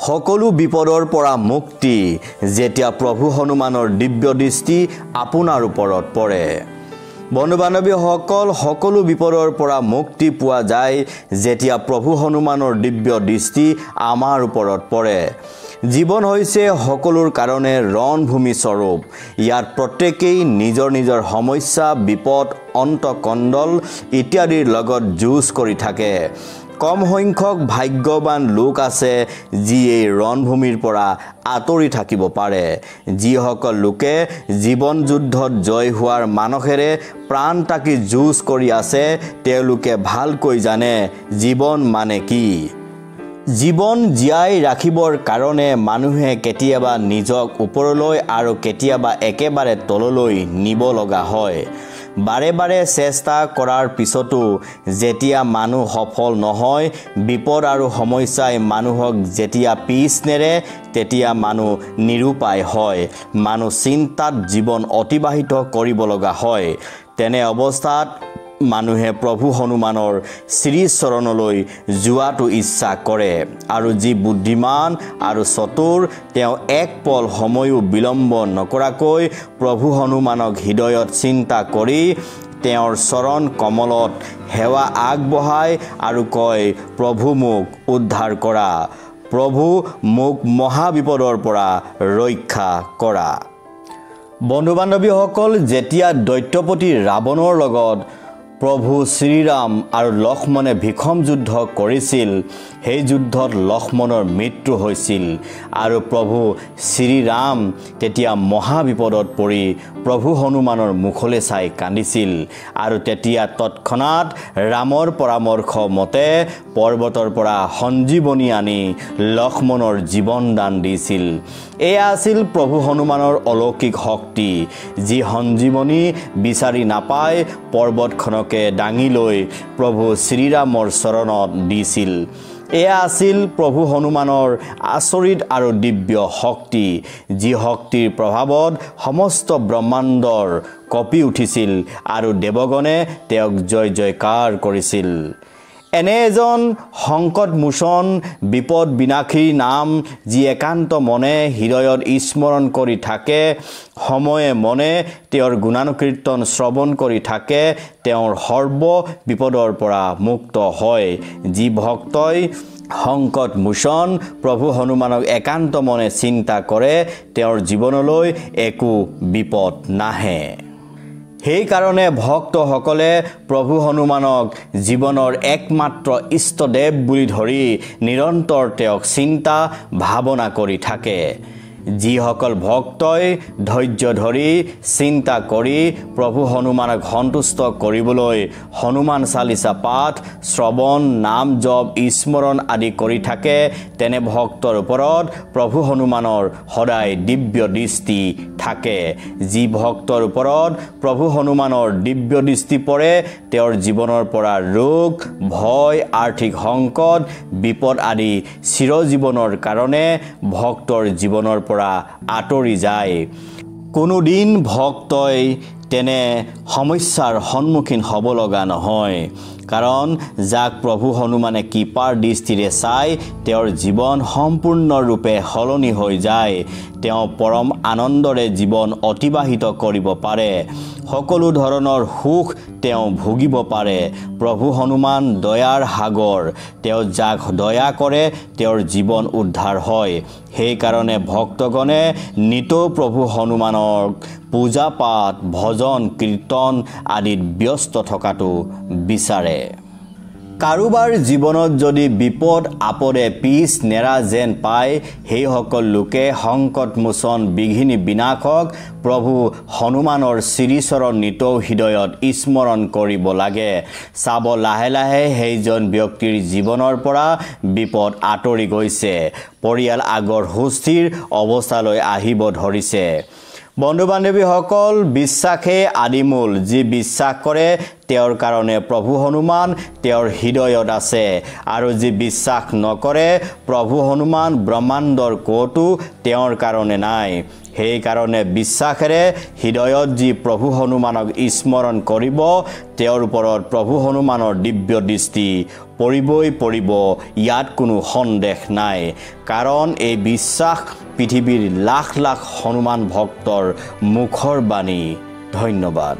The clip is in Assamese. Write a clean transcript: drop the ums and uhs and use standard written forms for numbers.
সকলো বিপদৰ পৰা মুক্তি যেতিয়া প্ৰভু হনুমানৰ দিব্য দৃষ্টি আপোনাৰ ওপৰত পৰে। বন্ধু-বান্ধৱীসকল, সকলো বিপদৰ পৰা মুক্তি পোৱা যায় যেতিয়া প্ৰভু হনুমানৰ দিব্য দৃষ্টি আমাৰ ওপৰত পৰে। জীৱন হৈছে সকলোৰ কাৰণে ৰণভূমি স্বৰূপ। ইয়াত প্ৰত্যেকেই নিজৰ নিজৰ সমস্যা, বিপদ, অন্তকণ্ডল ইত্যাদিৰ লগত যুঁজ কৰি থাকে। কম সংখ্যক ভাগ্যৱান লোক আছে যি এই ৰণভূমিৰ পৰা আঁতৰি থাকিব পাৰে। যিসকল লোকে জীৱন যুদ্ধত জয় হোৱাৰ মানসেৰে প্ৰাণ তাকি যুঁজ কৰি আছে, তেওঁলোকে ভালকৈ জানে জীৱন মানে কি। জীৱন জীয়াই ৰাখিবৰ কাৰণে মানুহে কেতিয়াবা নিজক ওপৰলৈ আৰু কেতিয়াবা একেবাৰে তললৈ নিব লগা হয়। বাৰে বাৰে চেষ্টা কৰাৰ পিছতো যেতিয়া মানুহ সফল নহয়, বিপদ আৰু সমস্যাই মানুহক যেতিয়া পিছ নেৰে, তেতিয়া মানুহ নিৰুপায় হয়। মানুহ চিন্তাত জীৱন অতিবাহিত কৰিব লগা হয়। তেনে অৱস্থাত মানুহে প্ৰভু হনুমানৰ শ্ৰীচৰণলৈ যোৱাটো ইচ্ছা কৰে আৰু যি বুদ্ধিমান আৰু চতুৰ, তেওঁ এক পল সময়ো বিলম্ব নকৰাকৈ প্ৰভু হনুমানক হৃদয়ত চিন্তা কৰি তেওঁৰ চৰণ কমলত সেৱা আগবঢ়ায় আৰু কয়, প্ৰভু মোক উদ্ধাৰ কৰা, প্ৰভু মোক মহাবিপদৰ পৰা ৰক্ষা কৰা। বন্ধু-বান্ধৱীসকল, যেতিয়া দৈত্যপতি ৰাৱণৰ লগত প্ৰভু শ্ৰীৰাম আৰু লক্ষ্মণে ভীষণ যুদ্ধ কৰিছিল, সেই যুদ্ধত লক্ষ্মণৰ মৃত্যু হৈছিল আৰু প্ৰভু শ্ৰীৰাম তেতিয়া মহাবিপদত পৰি প্ৰভু হনুমানৰ মুখলৈ চাই কান্দিছিল আৰু তেতিয়া তৎক্ষণাত ৰামৰ পৰামৰ্শ মতে পৰ্বতৰ পৰা সঞ্জীৱনী আনি লক্ষ্মণৰ জীৱন দান দিছিল। এয়া আছিল প্ৰভু হনুমানৰ অলৌকিক শক্তি, যি সঞ্জীৱনী বিচাৰি নাপাই পৰ্বতখনকে দাঙি লৈ প্ৰভু শ্ৰীৰামৰ চৰণত দিছিল। এয়া আছিল প্ৰভু হনুমানৰ আচৰিত আৰু দিব্য শক্তি, যি শক্তিৰ প্ৰভাৱত সমস্ত ব্ৰহ্মাণ্ডৰ কঁপি উঠিছিল আৰু দেৱগণে তেওঁক জয় জয়কাৰ কৰিছিল। এনে এজন সংকটমোচন বিপদ বিনাশীৰ নাম, যি একান্ত মনে হৃদয়ত স্মৰণ কৰি থাকে, সময়ে মনে তেওঁৰ গুণানুকীৰ্তন শ্ৰৱণ কৰি থাকে, তেওঁৰ সৰ্ব বিপদৰ পৰা মুক্ত হয়। যি ভক্তই সংকটমোচন প্ৰভু হনুমানক একান্ত মনে চিন্তা কৰে, তেওঁৰ জীৱনলৈ একো বিপদ নাহে। সেইকাৰণে ভক্তসকলে প্ৰভু হনুমানক জীৱনৰ একমাত্ৰ ইষ্টদেৱ বুলি ধৰি নিৰন্তৰ তেওঁক চিন্তা ভাৱনা কৰি থাকে। যিসকল ভক্তই ধৈৰ্য ধৰি চিন্তা কৰি প্ৰভু হনুমানক সন্তুষ্ট কৰিবলৈ হনুমান চালিচা পাঠ, শ্ৰৱণ, নাম জপ, স্মৰণ আদি কৰি থাকে, তেনে ভক্তৰ ওপৰত প্ৰভু হনুমানৰ সদায় দিব্য দৃষ্টি থাকে। যি ভক্তৰ ওপৰত প্ৰভু হনুমানৰ দিব্য দৃষ্টি পৰে, তেওঁৰ জীৱনৰ পৰা ৰোগ, ভয়, আৰ্থিক সংকট, বিপদ আদি চিৰজীৱনৰ কাৰণে ভক্তৰ জীৱনৰ পৰা আঁতৰি যায়। কোনোদিন ভক্তই তেনে সমস্যাৰ সন্মুখীন হ'ব লগা নহয়, কাৰণ যাক প্ৰভু হনুমানে কৃপাৰ দৃষ্টিৰে চাই তেওঁৰ জীৱন সম্পূৰ্ণৰূপে সলনি হৈ যায়। তেওঁ পৰম আনন্দৰে জীৱন অতিবাহিত কৰিব পাৰে, সকলো ধৰণৰ সুখ তেওঁ ভুগিব পাৰে। প্ৰভু হনুমান দয়াৰ সাগৰ, তেওঁ যাক দয়া কৰে তেওঁৰ জীৱন উদ্ধাৰ হয়। সেইকাৰণে ভক্তগণে নিতৌ প্ৰভু হনুমানক পূজা পাঠ, ভজন, কীৰ্তন আদিত ব্যস্ত থকাটো বিচাৰে। কাৰোবাৰ জীৱনত যদি বিপদ আপদে পিছ নেৰা যেন পায়, সেইসকল লোকে সংকটমোচন বিঘিনি বিনাশক প্ৰভু হনুমানৰ শ্ৰীচৰণ নিতৌ হৃদয়ত স্মৰণ কৰিব লাগে। চাব লাহে লাহে সেইজন ব্যক্তিৰ জীৱনৰ পৰা বিপদ আঁতৰি গৈছে, পৰিয়াল আগৰ সুস্থিৰ অৱস্থালৈ আহিব ধৰিছে। বন্ধু বান্ধৱীসকল, বিশ্বাসে আদিমূল। যি বিশ্বাস কৰে তেওঁৰ কাৰণে প্ৰভু হনুমান তেওঁৰ হৃদয়ত আছে, আৰু যি বিশ্বাস নকৰে প্ৰভু হনুমান ব্ৰহ্মাণ্ডৰ ক'তো তেওঁৰ কাৰণে নাই। সেইকাৰণে বিশ্বাসেৰে হৃদয়ত যি প্ৰভু হনুমানক স্মৰণ কৰিব, তেওঁৰ ওপৰত প্ৰভু হনুমানৰ দিব্য দৃষ্টি পৰিবই পৰিব, ইয়াত কোনো সন্দেহ নাই। কাৰণ এই বিশ্বাস পৃথিৱীৰ লাখ লাখ হনুমান ভক্তৰ মুখৰ বাণী। ধন্যবাদ।